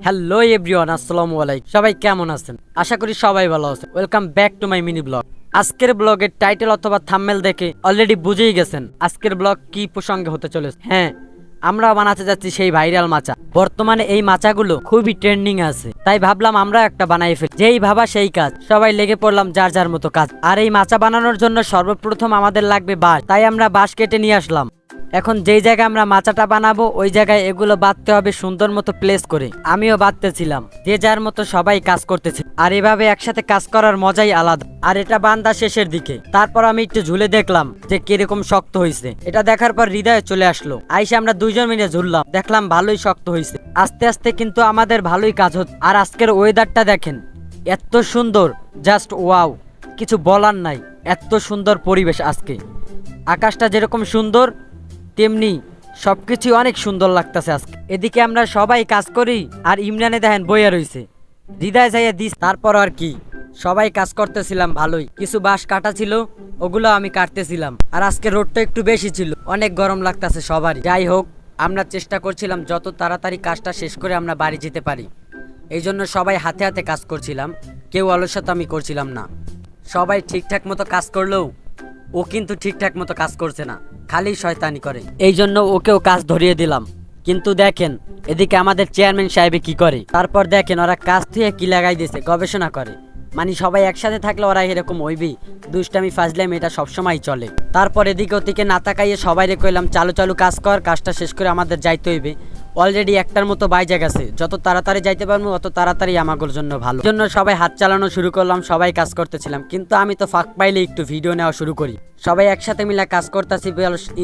Hello everyone, আসসালামু আলাইকুম। সবাই কেমন আছেন? আশা করি সবাই ভালো আছেন। Welcome back to my mini blog. আজকের ব্লগের টাইটেল অথবা থাম্বনেল দেখে অলরেডি বুঝেই গেছেন আজকের ব্লগ কি প্রসঙ্গে হতে চলেছে। হ্যাঁ, আমরা বানাতে যাচ্ছি সেই ভাইরাল মাচা। বর্তমানে এই মাচাগুলো খুবই ট্রেন্ডিং আছে, তাই ভাবলাম আমরা একটা বানাই ফেলি। যেই ভাবা সেই কাজ, সবাই লেগে পড়লাম যার যার মতো কাজ। আর এই মাচা বানানোর জন্য সর্বপ্রথম আমাদের লাগবে বাঁশ, তাই আমরা বাঁশ কেটে নিয়ে আসলাম। এখন যেই জায়গায় আমরা মাচাটা বানাবো ওই জায়গায় এগুলো বাঁধতে হবে সুন্দর মতো প্লেস করে। আমিও বাঁধতেছিলাম, যে যার মতো সবাই কাজ করতেছে। আর এভাবে একসাথে কাজ করার মজাই আলাদা। আর এটা বান্ধা শেষের দিকে, তারপর আমি একটু ঝুলে দেখলাম যে কিরকম শক্ত হয়েছে। এটা দেখার পর হৃদয়ে চলে আসলো। আইসে আমরা দুইজন মিলে ঝুললাম, দেখলাম ভালোই শক্ত হয়েছে। আস্তে আস্তে কিন্তু আমাদের ভালোই কাজ হচ্ছে। আর আজকের ওয়েদারটা দেখেন, এত সুন্দর, জাস্ট ওয়াও, কিছু বলার নাই। এত সুন্দর পরিবেশ আজকে, আকাশটা যেরকম সুন্দর তেমনি সবকিছু অনেক সুন্দর লাগতেছে আজকে। এদিকে আমরা সবাই কাজ করি আর ইমরানে দেখেন বইয়া রইছে, হৃদয় যাইয়া দিস। তারপর আর কি, সবাই কাজ করতেছিলাম ভালোই। কিছু বাঁশ কাটা ছিল, ওগুলো আমি কাটতেছিলাম। আর আজকে রোদটা একটু বেশি ছিল, অনেক গরম লাগতেছে সবারই। যাই হোক, আমরা চেষ্টা করছিলাম যত তাড়াতাড়ি কাজটা শেষ করে আমরা বাড়ি যেতে পারি। এই জন্য সবাই হাতে হাতে কাজ করছিলাম, কেউ অলসতামি করছিলাম না। সবাই ঠিকঠাক মতো কাজ করলেও ও কিন্তু ঠিকঠাক মতো কাজ করছে না, খালি শয়তানি করে। এই জন্য ওকেও কাজ ধরিয়ে দিলাম। কিন্তু দেখেন এদিকে আমাদের চেয়ারম্যান সাহেবে কি করে। তারপর দেখেন ওরা কাজ থেকে কি লাগাই দিয়েছে, গবেষণা করে। মানে সবাই একসাথে থাকলে ওরা এরকম হইবি, দুষ্টামি ফাজলামি এটা সবসময় চলে। তারপর এদিকে ওদিকে না তাকাইয়ে সবাই কইলাম চালু চালু কাজ কর, কাজটা শেষ করে আমাদের যাইতে হইবে। অলরেডি একটার মতো বাইজা গেছে, যত তাড়াতাড়ি যাইতে পারবো অত তাড়াতাড়ি আমাদের জন্য ভালো। জন্য সবাই হাত চালানো শুরু করলাম, সবাই কাজ করতেছিলাম। কিন্তু আমি তো ফাঁক পাইলে একটু ভিডিও নেওয়া শুরু করি। সবাই একসাথে মিলে কাজ করতেছি,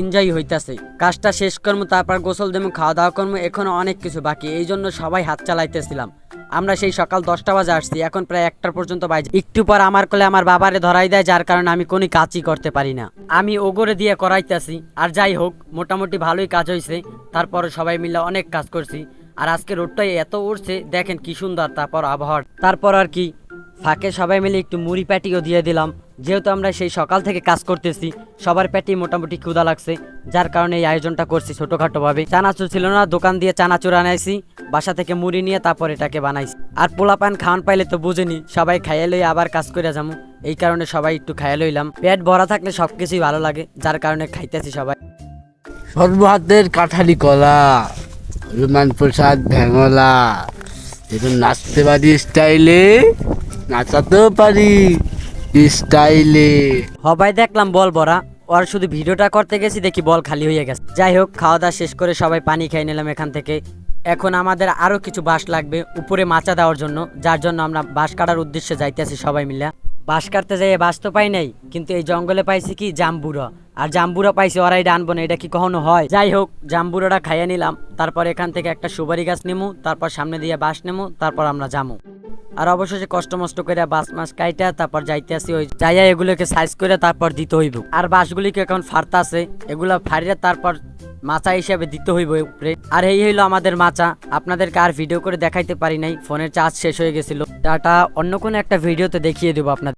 এনজয় হইতাছে। কাজটা শেষ করবো, তারপর গোসল দেবো, খাওয়া দাওয়া করবো। এখনো অনেক কিছু বাকি, এই জন্য সবাই হাত চালাইতেছিলাম। আমরা সেই সকাল 10টা বাজে আসছি, এখন প্রায় 1টা পর্যন্ত বাজে। একটু পর আমার কোলে আমার বাবারে ধরাই দেয়, যার কারণে আমি কোনো কাজই করতে পারি না। আমি ওগরে দিয়ে করাইতেছি। আর যাই হোক, মোটামুটি ভালোই কাজ হয়েছে। তারপরে সবাই মিলে অনেক কাজ করছি। আর আজকে রোদটাই এত উঠছে, দেখেন কি সুন্দর। তারপর আবহাওয়া, তারপর আর কি, ফাঁকে সবাই মিলে একটু মুড়ি প্যাটিও দিয়ে দিলাম। যেহেতু আমরা সেই সকাল থেকে কাজ করতেছি, সবার প্যাটি মোটামুটি ক্ষুধা লাগছে, যার কারণে এই আয়োজনটা করছি ছোটখাটো ভাবে। চানাচুর ছিল না, দোকান দিয়ে চানাচুর আনাইছি, বাসা থেকে মুড়ি নিয়ে তারপর এটাকে বানাইছি। আর পোলাপান খাওয়ান পাইলে তো বুঝেনি, সবাই খাইয়ে লই আবার কাজ করে যাবো। এই কারণে সবাই একটু খাইয়ে লইলাম। পেট ভরা থাকলে সবকিছুই ভালো লাগে, যার কারণে খাইতেছি সবাই। সর্বহাতের কাঠালি কলা, হনুমান প্রসাদ ভ্যাঙলা, এখন নাচতে পারি স্টাইলে, নাচাতেও পারি স্টাইলে। সবাই দেখলাম বল ভরা। আর শুধু ভিডিওটা করতে গেছি, দেখি বল খালি হয়ে গেছে। যাই হোক, খাওয়া দাওয়া শেষ করে সবাই পানি খাই নিলাম এখান থেকে। এখন আমাদের আরো কিছু বাঁশ লাগবে উপরে মাচা দেওয়ার জন্য, যার জন্য আমরা বাঁশ কাটার উদ্দেশ্যে যাইতেছি সবাই মিলে। বাঁশ কাটতে যাই বাঁশ তো পাই নাই, কিন্তু এই জঙ্গলে পাইছি কি জাম্বুরা। আর জাম্বুরা পাইছি, ওরা এটা আনবো না, এটা কি কখনো হয়? যাই হোক, জাম্বুরাটা খাইয়ে নিলাম। তারপর এখান থেকে একটা সুপারি গাছ নেমু, তারপর সামনে দিয়ে বাঁশ নেমু, তারপর আমরা যামু। আর অবশেষে কষ্ট মষ্ট করে বাঁশ মাছ কাইটা তারপর যাইতে আসি। ওই যাইয়া এগুলোকে সাইজ করে তারপর দিতে হইব। আর বাঁশগুলিকে এখন ফারতা আছে, এগুলো ফাড়িয়ে তারপর মাচা হিসেবে দিতে হইব উপরে। আর এই হইলো আমাদের মাচা। আপনাদেরকে আর ভিডিও করে দেখাইতে পারি নাই, ফোনের চার্জ শেষ হয়ে গেছিল। এটা অন্য কোনো একটা ভিডিওতে দেখিয়ে দেবো আপনাদের।